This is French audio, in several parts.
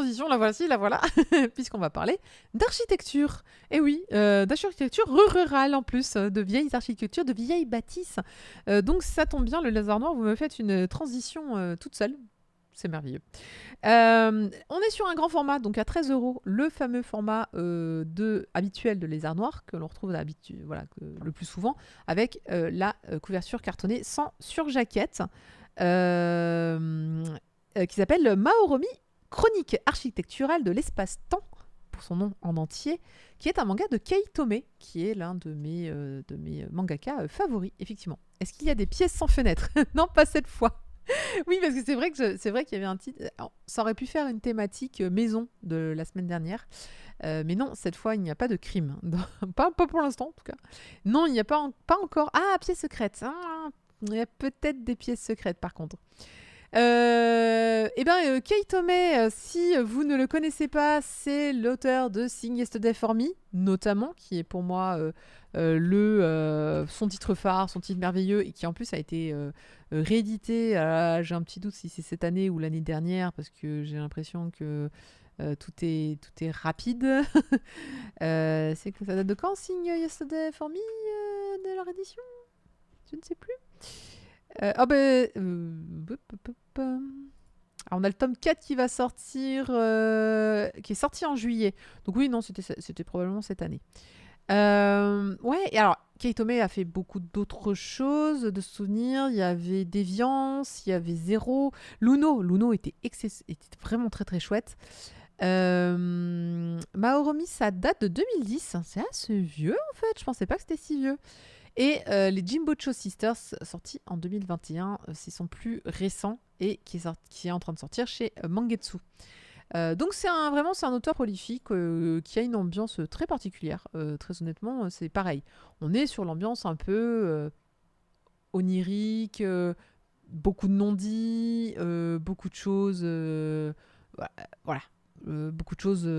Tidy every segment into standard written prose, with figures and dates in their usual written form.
transition, la voici, la voilà, puisqu'on va parler d'architecture. Et oui, d'architecture rurale en plus, de vieilles architectures, de vieilles bâtisses. Donc ça tombe bien, le Lézard Noir, vous me faites une transition toute seule. C'est merveilleux. On est sur un grand format, donc à 13 euros, le fameux format habituel de Lézard Noir, que l'on retrouve le plus souvent, avec la couverture cartonnée sans surjaquette, qui s'appelle Maoromi, Chronique architecturale de l'espace-temps, pour son nom en entier, qui est un manga de Kei Tome, qui est l'un de mes mangaka favoris, effectivement. Est-ce qu'il y a des pièces sans fenêtre? Non, pas cette fois. Oui, parce que c'est vrai qu'il y avait un titre. Alors, ça aurait pu faire une thématique maison de la semaine dernière, mais non, cette fois il n'y a pas de crime, pas pour l'instant en tout cas. Non, il n'y a pas encore. Ah, pièces secrètes. Ah, il y a peut-être des pièces secrètes par contre. Kei Tome, si vous ne le connaissez pas, c'est l'auteur de Sing Yesterday for Me, notamment, qui est pour moi son titre phare, son titre merveilleux, et qui en plus a été réédité. J'ai un petit doute si c'est cette année ou l'année dernière, parce que j'ai l'impression que tout est rapide. C'est que ça date de quand, Sing Yesterday for Me, de leur édition? Je ne sais plus. Alors, on a le tome 4 qui va sortir, qui est sorti en juillet. Donc oui, non, c'était probablement cette année. Ouais, et alors, Kei Tome a fait beaucoup d'autres choses de souvenirs. Il y avait Déviance, il y avait Zéro. Luno était vraiment très très chouette. Maoromi, ça date de 2010. C'est assez vieux en fait, je pensais pas que c'était si vieux. Et les Jimbocho Sisters, sortis en 2021, c'est son plus récent et qui est en train de sortir chez Mangetsu. Donc c'est un auteur prolifique qui a une ambiance très particulière. Très honnêtement, c'est pareil. On est sur l'ambiance un peu onirique, beaucoup de non-dits, beaucoup de choses, voilà, beaucoup de choses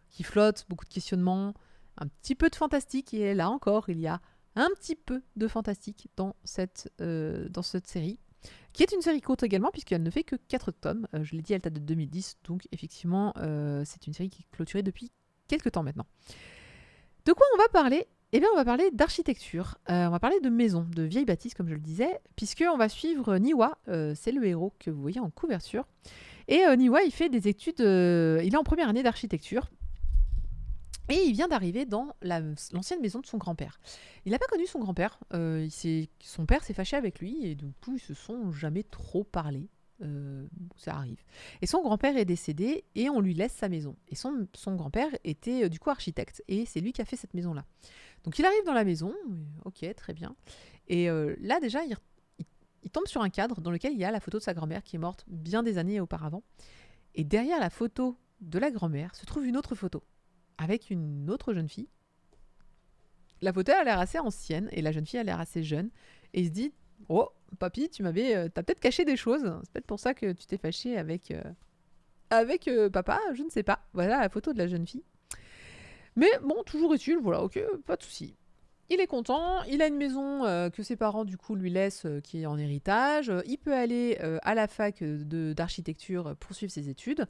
qui flottent, beaucoup de questionnements, un petit peu de fantastique. Et là encore, il y a un petit peu de fantastique dans cette série, qui est une série courte également, puisqu'elle ne fait que 4 tomes. Je l'ai dit, elle date de 2010, donc effectivement, c'est une série qui est clôturée depuis quelques temps maintenant. De quoi on va parler? Eh bien, on va parler d'architecture, on va parler de maisons, de vieilles bâtisses, comme je le disais, puisqu'on va suivre Niwa, c'est le héros que vous voyez en couverture. Et Niwa, il fait des études, il est en première année d'architecture, et il vient d'arriver dans l'ancienne maison de son grand-père. Il n'a pas connu son grand-père. Son père s'est fâché avec lui et du coup, ils se sont jamais trop parlé. Ça arrive. Et son grand-père est décédé et on lui laisse sa maison. Et son grand-père était du coup architecte et c'est lui qui a fait cette maison-là. Donc il arrive dans la maison, ok, très bien. Et là déjà, il tombe sur un cadre dans lequel il y a la photo de sa grand-mère qui est morte bien des années auparavant. Et derrière la photo de la grand-mère se trouve une autre photo avec une autre jeune fille. La photo a l'air assez ancienne et la jeune fille a l'air assez jeune. Et il se dit, oh, papy, t'as peut-être caché des choses. C'est peut-être pour ça que tu t'es fâché avec papa, je ne sais pas. Voilà la photo de la jeune fille. Mais bon, toujours est-il, voilà, ok, pas de souci. Il est content, il a une maison que ses parents du coup lui laissent qui est en héritage. Il peut aller à la fac d'architecture poursuivre ses études.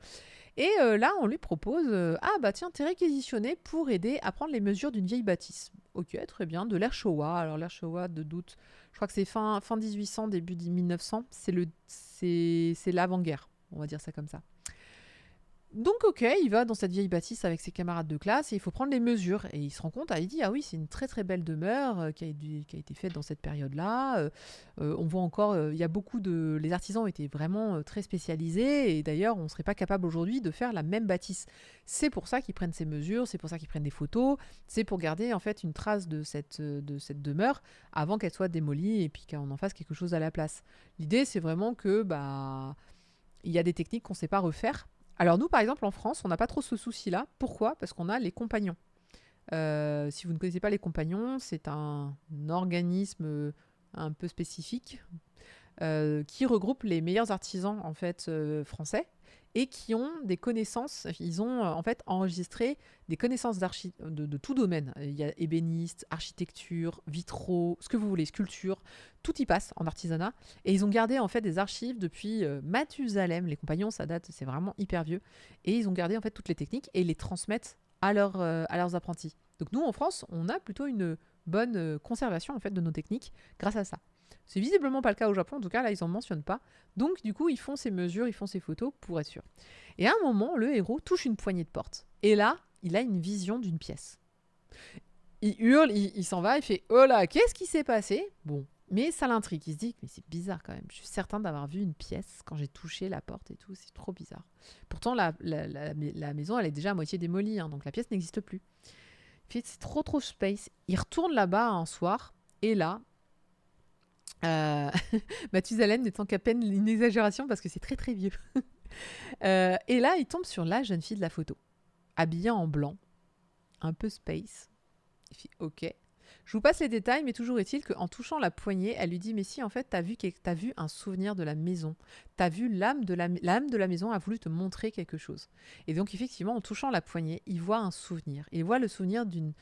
Et là, on lui propose ah bah tiens, t'es réquisitionné pour aider à prendre les mesures d'une vieille bâtisse. Ok, très bien, de l'ère Showa. Alors l'ère Showa, de doute, je crois que c'est fin 1800, début 1900. C'est l'avant-guerre, on va dire ça comme ça. Donc ok, il va dans cette vieille bâtisse avec ses camarades de classe et il faut prendre les mesures. Et il se rend compte, il dit, ah oui, c'est une très très belle demeure qui a été faite dans cette période-là. On voit encore, il y a les artisans étaient vraiment très spécialisés et d'ailleurs, on ne serait pas capable aujourd'hui de faire la même bâtisse. C'est pour ça qu'ils prennent ces mesures, c'est pour ça qu'ils prennent des photos, c'est pour garder en fait une trace de cette demeure avant qu'elle soit démolie et puis qu'on en fasse quelque chose à la place. L'idée, c'est vraiment que il y a des techniques qu'on ne sait pas refaire. Alors nous, par exemple, en France, on n'a pas trop ce souci-là. Pourquoi? Parce qu'on a les compagnons. Si vous ne connaissez pas les compagnons, c'est un organisme un peu spécifique qui regroupe les meilleurs artisans en fait français et qui ont des connaissances. Ils ont en fait enregistré des connaissances de tout domaine. Il y a ébéniste, architecture, vitraux, ce que vous voulez, sculpture, tout y passe en artisanat. Et ils ont gardé en fait des archives depuis Mathusalem. Les compagnons, ça date, c'est vraiment hyper vieux. Et ils ont gardé en fait toutes les techniques et ils les transmettent à leurs apprentis. Donc nous en France, on a plutôt une bonne conservation en fait de nos techniques grâce à ça. C'est visiblement pas le cas au Japon, en tout cas là ils en mentionnent pas. Donc du coup ils font ces mesures, ils font ces photos pour être sûr. Et à un moment, le héros touche une poignée de porte. Et là, il a une vision d'une pièce. Il hurle, il s'en va, il fait « Oh là, qu'est-ce qui s'est passé ?» Bon, mais ça l'intrigue, il se dit « Mais c'est bizarre quand même, je suis certain d'avoir vu une pièce quand j'ai touché la porte et tout, c'est trop bizarre. » Pourtant la maison elle est déjà à moitié démolie, hein, donc la pièce n'existe plus. Il fait « C'est trop space ». Il retourne là-bas un soir, et là... Mathusalem n'étant qu'à peine une exagération parce que c'est très très vieux. Et là, il tombe sur la jeune fille de la photo, habillée en blanc, un peu space. Il fait OK. Je vous passe les détails, mais toujours est-il qu'en touchant la poignée, elle lui dit « Mais si, en fait, t'as vu un souvenir de la maison. T'as vu l'âme de la maison a voulu te montrer quelque chose. » Et donc, effectivement, en touchant la poignée, il voit un souvenir. Il voit le souvenir d'une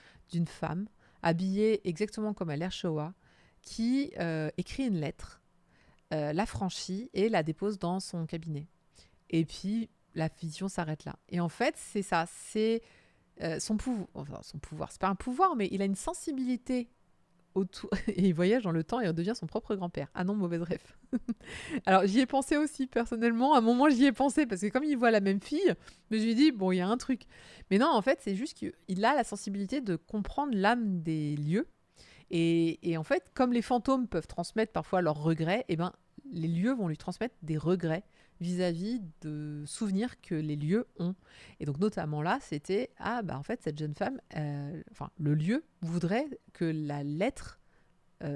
femme habillée exactement comme à l'Air Showa, qui écrit une lettre, la franchit et la dépose dans son cabinet. Et puis, la vision s'arrête là. Et en fait, c'est ça, c'est son pouvoir. Enfin, son pouvoir, c'est pas un pouvoir, mais il a une sensibilité autour. Et il voyage dans le temps et devient son propre grand-père. Ah non, mauvaise ref. Alors, j'y ai pensé aussi, personnellement. À un moment, j'y ai pensé, parce que comme il voit la même fille, je me suis dit, bon, il y a un truc. Mais non, en fait, c'est juste qu'il a la sensibilité de comprendre l'âme des lieux. Et en fait, comme les fantômes peuvent transmettre parfois leurs regrets, eh ben, les lieux vont lui transmettre des regrets vis-à-vis de souvenirs que les lieux ont. Et donc notamment là, c'était en fait cette jeune femme, le lieu voudrait que la lettre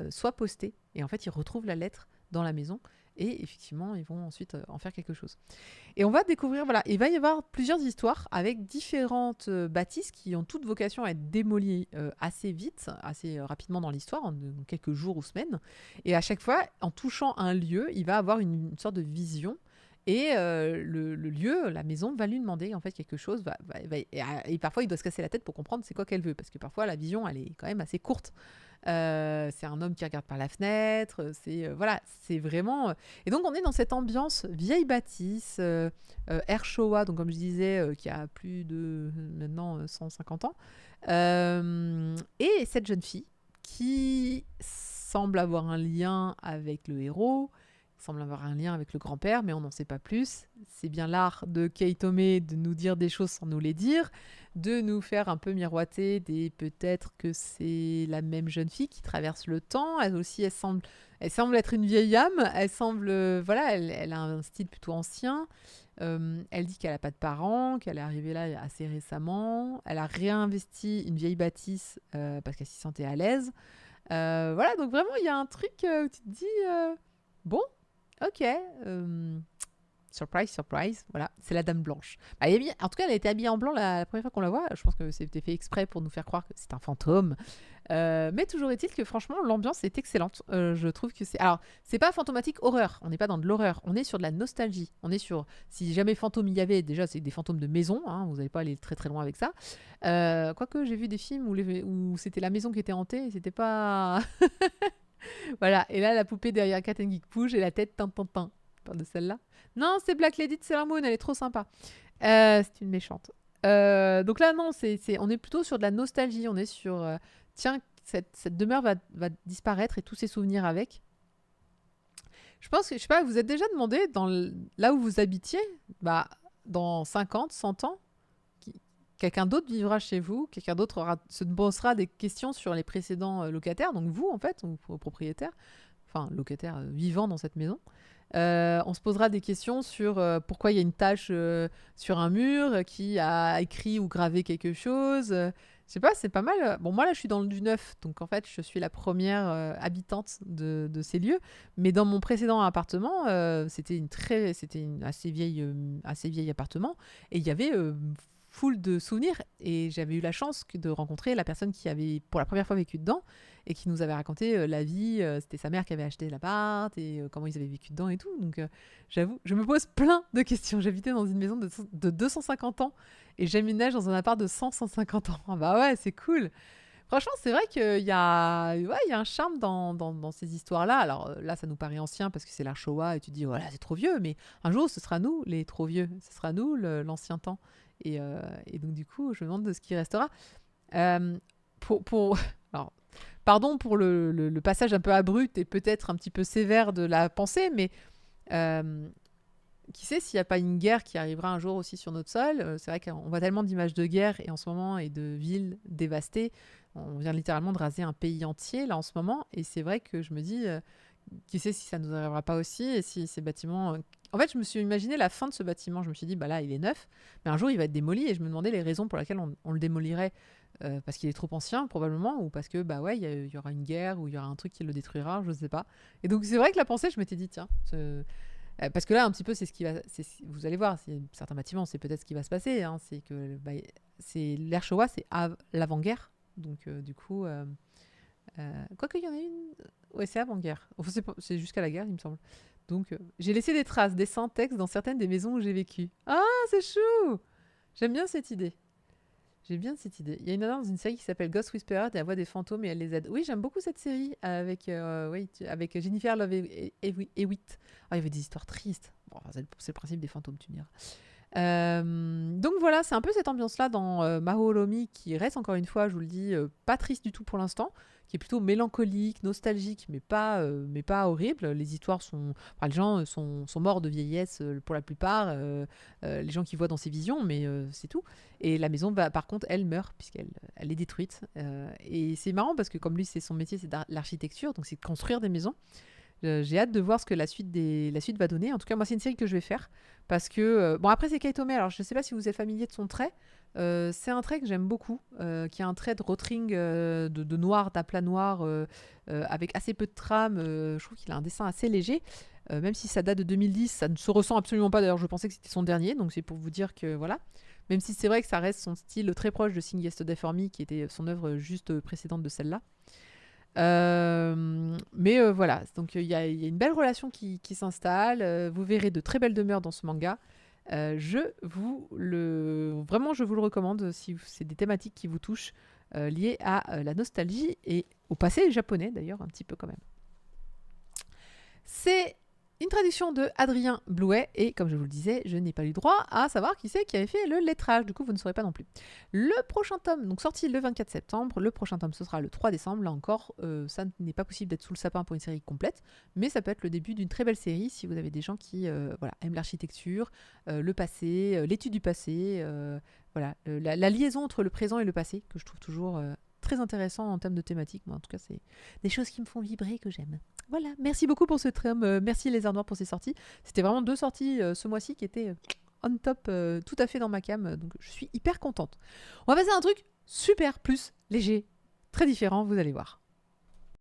soit postée. Et en fait, ils retrouvent la lettre dans la maison. Et effectivement, ils vont ensuite en faire quelque chose. Et on va découvrir, voilà, il va y avoir plusieurs histoires avec différentes bâtisses qui ont toute vocation à être démolies assez vite, assez rapidement dans l'histoire, en quelques jours ou semaines. Et à chaque fois, en touchant un lieu, il va avoir une sorte de vision. Et le lieu, la maison, va lui demander en fait quelque chose. Et parfois, il doit se casser la tête pour comprendre c'est quoi qu'elle veut. Parce que parfois, la vision, elle est quand même assez courte. C'est un homme qui regarde par la fenêtre. C'est vraiment... Et donc, on est dans cette ambiance vieille bâtisse, Air Showa, donc comme je disais, qui a plus de maintenant 150 ans. Et cette jeune fille qui semble avoir un lien avec le héros, semble avoir un lien avec le grand-père, mais on n'en sait pas plus. C'est bien l'art de Kei Tomé de nous dire des choses sans nous les dire, de nous faire un peu miroiter des peut-être que c'est la même jeune fille qui traverse le temps. Elle aussi, elle semble être une vieille âme. Elle semble, elle a un style plutôt ancien. Elle dit qu'elle n'a pas de parents, qu'elle est arrivée là assez récemment. Elle a réinvesti une vieille bâtisse parce qu'elle s'y sentait à l'aise. Donc vraiment, il y a un truc où tu te dis, bon, ok, surprise, surprise, voilà, c'est la Dame Blanche. En tout cas, elle a été habillée en blanc la première fois qu'on la voit. Je pense que c'était fait exprès pour nous faire croire que c'est un fantôme. Mais toujours est-il que franchement, l'ambiance est excellente. Je trouve que c'est... Alors, c'est pas fantomatique horreur. On n'est pas dans de l'horreur. On est sur de la nostalgie. On est sur... Si jamais fantôme il y avait, déjà, c'est des fantômes de maison. Hein, vous n'allez pas aller très très loin avec ça. Quoique, j'ai vu des films où c'était la maison qui était hantée. Et c'était pas... Voilà. Et là, la poupée derrière Cat and Geek bouge et la tête tin. Tu parles de celle-là? Non, c'est Black Lady de Sailor Moon. Elle est trop sympa. C'est une méchante. Donc là, non, on est plutôt sur de la nostalgie. On est sur... tiens, cette demeure va disparaître et tous ses souvenirs avec. Je pense que, je sais pas, vous êtes déjà demandé, là où vous habitiez, dans 50, 100 ans, quelqu'un d'autre vivra chez vous, quelqu'un d'autre se posera des questions sur les précédents locataires, donc vous, en fait, ou propriétaires, enfin, locataires vivants dans cette maison. On se posera des questions sur pourquoi il y a une tache sur un mur, qui a écrit ou gravé quelque chose. Je sais pas, c'est pas mal. Bon, moi là, je suis dans le du neuf, donc en fait, je suis la première habitante de ces lieux. Mais dans mon précédent appartement, c'était une assez vieille appartement, et il y avait full de souvenirs et j'avais eu la chance de rencontrer la personne qui avait pour la première fois vécu dedans et qui nous avait raconté la vie. C'était sa mère qui avait acheté l'appart et comment ils avaient vécu dedans et tout. Donc j'avoue, je me pose plein de questions. J'habitais dans une maison de 250 ans et j'aménage dans un appart de 150 ans. Ah bah ouais, c'est cool. Franchement, c'est vrai qu'il y a un charme dans ces histoires-là. Alors là, ça nous paraît ancien parce que c'est la Shoah et tu te dis, voilà, c'est trop vieux. Mais un jour, ce sera nous, les trop vieux. Ce sera nous, l'ancien temps. Et donc, du coup, je me demande de ce qui restera. Euh, alors, pardon pour le passage un peu abrupt et peut-être un petit peu sévère de la pensée, mais euh, qui sait s'il n'y a pas une guerre qui arrivera un jour aussi sur notre sol. C'est vrai qu'on voit tellement d'images de guerre et en ce moment et de villes dévastées. On vient littéralement de raser un pays entier là en ce moment. Et c'est vrai que je me dis, qui sait si ça ne nous arrivera pas aussi et si ces bâtiments... En fait, je me suis imaginé la fin de ce bâtiment. Je me suis dit, bah là, il est neuf, mais un jour, il va être démoli. Et je me demandais les raisons pour lesquelles on le démolirait. Parce qu'il est trop ancien, probablement, ou parce que, bah ouais, il y aura une guerre, ou il y aura un truc qui le détruira, je ne sais pas. Et donc, c'est vrai que la pensée, je m'étais dit, tiens, parce que là, un petit peu, c'est ce qui va. Vous allez voir, certains bâtiments, c'est peut-être ce qui va se passer. Hein, c'est que c'est l'ère Showa, c'est l'avant-guerre. Donc, du coup, quoique il y en a une. Ouais, c'est avant-guerre. Enfin, c'est jusqu'à la guerre, il me semble. Donc, j'ai laissé des traces, des syntaxes dans certaines des maisons où j'ai vécu. Ah, c'est chou! J'aime bien cette idée. J'ai bien cette idée. Il y a une nana dans une série qui s'appelle Ghost Whisperer et elle voit des fantômes et elle les aide. Oui, j'aime beaucoup cette série avec Jennifer Love Hewitt. Ah, il y avait des histoires tristes. Bon, enfin, c'est le principe des fantômes, tu me diras. Donc voilà, c'est un peu cette ambiance-là dans Mahou Olomi qui reste encore une fois, je vous le dis, pas triste du tout pour l'instant, qui est plutôt mélancolique, nostalgique, mais pas horrible. Les histoires sont, enfin, les gens sont morts de vieillesse pour la plupart, les gens qui voient dans ces visions, mais c'est tout. Et la maison, par contre, elle meurt puisqu'elle est détruite. Et c'est marrant parce que comme lui, c'est son métier, c'est l'architecture, donc c'est de construire des maisons. J'ai hâte de voir ce que la suite va donner. En tout cas, moi, c'est une série que je vais faire. Parce que... bon, après, c'est Kei Tomei. Alors, je ne sais pas si vous êtes familier de son trait. C'est un trait que j'aime beaucoup. Qui est un trait de rotring de noir, d'aplat noir, avec assez peu de trame. Je trouve qu'il a un dessin assez léger. Même si ça date de 2010, ça ne se ressent absolument pas. D'ailleurs, je pensais que c'était son dernier. Donc, c'est pour vous dire que voilà. Même si c'est vrai que ça reste son style très proche de Sing Yesterday for Me, qui était son œuvre juste précédente de celle-là. Mais voilà, donc il y a une belle relation qui s'installe. Vous verrez de très belles demeures dans ce manga. Vraiment, je vous le recommande si c'est des thématiques qui vous touchent liées à la nostalgie et au passé japonais d'ailleurs, un petit peu quand même. C'est une traduction de Adrien Blouet et comme je vous le disais, je n'ai pas eu droit à savoir qui c'est qui avait fait le lettrage, du coup vous ne saurez pas non plus. Le prochain tome, donc sorti le 24 septembre, le prochain tome ce sera le 3 décembre, là encore ça n'est pas possible d'être sous le sapin pour une série complète, mais ça peut être le début d'une très belle série si vous avez des gens qui aiment l'architecture, le passé, l'étude du passé, la liaison entre le présent et le passé que je trouve toujours très intéressant en termes de thématique. Moi, en tout cas, c'est des choses qui me font vibrer, que j'aime. Voilà, merci beaucoup pour ce tome. Merci Les Arts Noirs pour ces sorties. C'était vraiment 2 sorties ce mois-ci qui étaient on top, tout à fait dans ma cam. Donc, je suis hyper contente. On va passer à un truc super plus léger, très différent, vous allez voir.